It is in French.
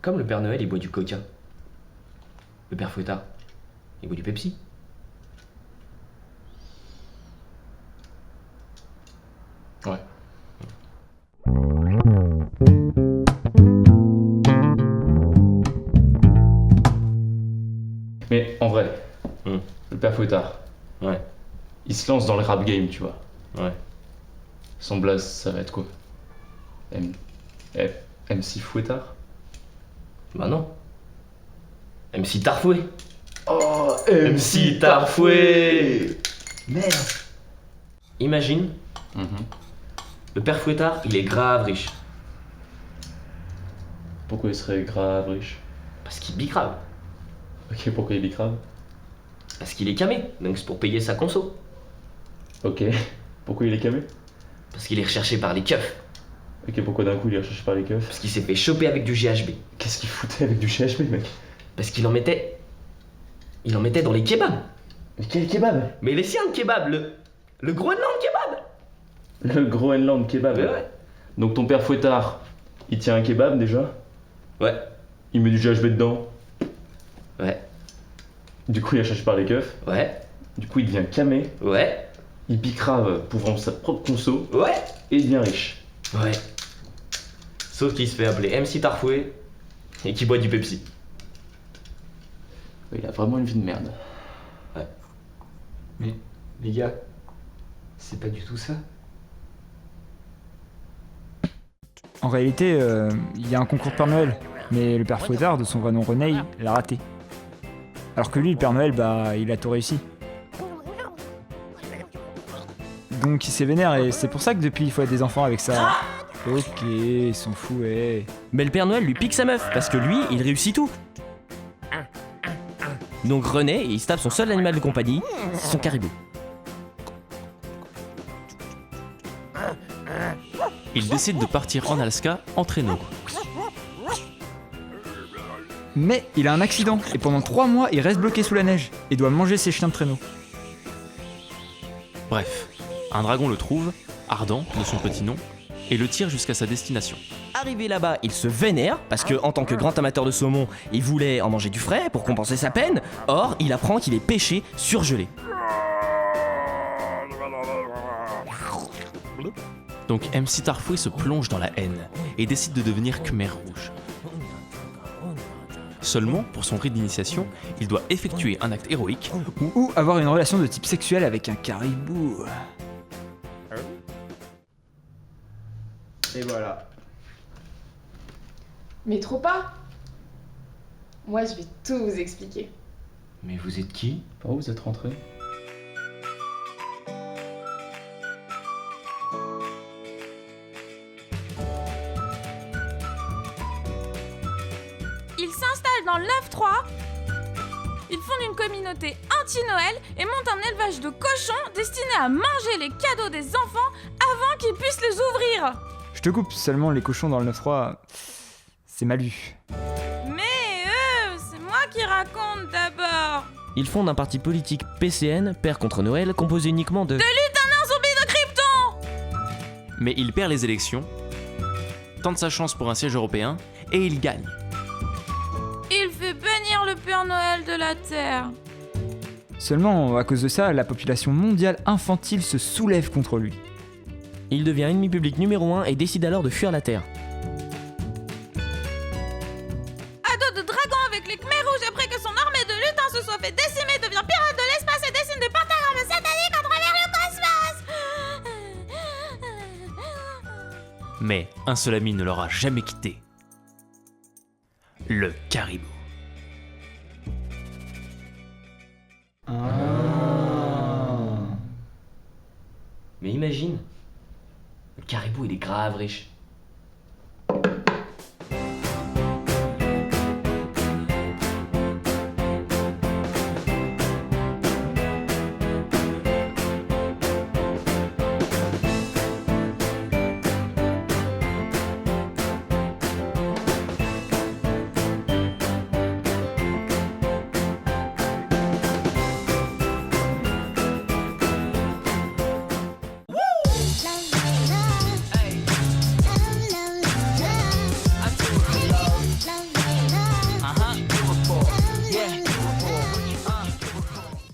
Comme le Père Noël, il boit du coca. Le Père Fouettard, il boit du Pepsi. Ouais. Mais en vrai, le Père Fouettard, Ouais, il se lance dans le rap game, tu vois. ouais. Son blaze, ça va être quoi? MC Fouettard? Bah non. MC Tarfoué. Oh, MC Tarfoué. Merde. Imagine, le Père Fouettard, il est grave riche. Pourquoi il serait grave riche? Parce qu'il bicrave. Ok, pourquoi il bicrave? Parce qu'il est camé, donc c'est pour payer sa conso. Ok, pourquoi il est camé? Parce qu'il est recherché par les keufs. Ok, pourquoi d'un coup il est recherché par les keufs? Parce qu'il s'est fait choper avec du GHB. Qu'est-ce qu'il foutait avec du GHB, mec? Parce qu'il en mettait... Il en mettait dans les kebabs. Mais quel kebab? Mais les siens, le kebab, le Groenland kebab. Le Groenland kebab. Mais ouais. Donc ton Père Fouettard, il tient un kebab déjà? Ouais. Il met du GHB dedans. Ouais. Du coup il est recherché par les keufs. Ouais. Du coup il devient camé. Ouais. Il bicrave pour vendre sa propre conso. Ouais. Et il devient riche. Ouais. Sauf qu'il se fait appeler MC Tarfoué et qu'il boit du Pepsi. Il a vraiment une vie de merde. Mais, les gars, c'est pas du tout ça. En réalité, il y a un concours de Père Noël, mais le Père Fouettard, de son vrai nom René, l'a raté. Alors que lui, le Père Noël, bah, il a tout réussi. Donc il s'est vénère et c'est pour ça que depuis il faut être des enfants avec ça. Ok, ils sont fous, ouais. Mais le Père Noël lui pique sa meuf, parce que lui, il réussit tout. Donc René, il se tape son seul animal de compagnie, son caribou. Il décide de partir en Alaska en traîneau. Mais il a un accident et pendant 3 mois il reste bloqué sous la neige et doit manger ses chiens de traîneau. Bref, un dragon le trouve, ardent de son petit nom, et le tire jusqu'à sa destination. Arrivé là-bas, il se vénère, parce que en tant que grand amateur de saumon, il voulait en manger du frais pour compenser sa peine. Or, il apprend qu'il est pêché surgelé. Donc MC Tarfoué se plonge dans la haine et décide de devenir Khmer rouge. Seulement, pour son rite d'initiation, il doit effectuer un acte héroïque Ou avoir une relation de type sexuel avec un caribou. Et voilà. Mais trop pas. Moi, je vais tout vous expliquer. Mais vous êtes qui? Par où vous êtes rentré? Ils s'installent dans le 9-3, ils fondent une communauté anti-Noël et montent un élevage de cochons destiné à manger les cadeaux des enfants avant qu'ils puissent les ouvrir. Je te coupe, seulement les cochons dans le 9-3, c'est mal vu. Mais c'est moi qui raconte d'abord. Ils fondent un parti politique PCN, Père contre Noël, composé uniquement de... Un zombie de Krypton. mais il perd les élections, tente sa chance pour un siège européen, et il gagne. Il fait bannir le Père Noël de la Terre. Seulement, à cause de ça, la population mondiale infantile se soulève contre lui. Il devient ennemi public numéro 1 et décide alors de fuir la Terre. Ado de dragon avec les Khmers rouges après que son armée de lutins se soit fait décimer devient pirate de l'espace et dessine des pentagrammes sataniques à travers le cosmos. Mais un seul ami ne l'aura jamais quitté. Le caribou. Mais imagine, le caribou il est grave riche.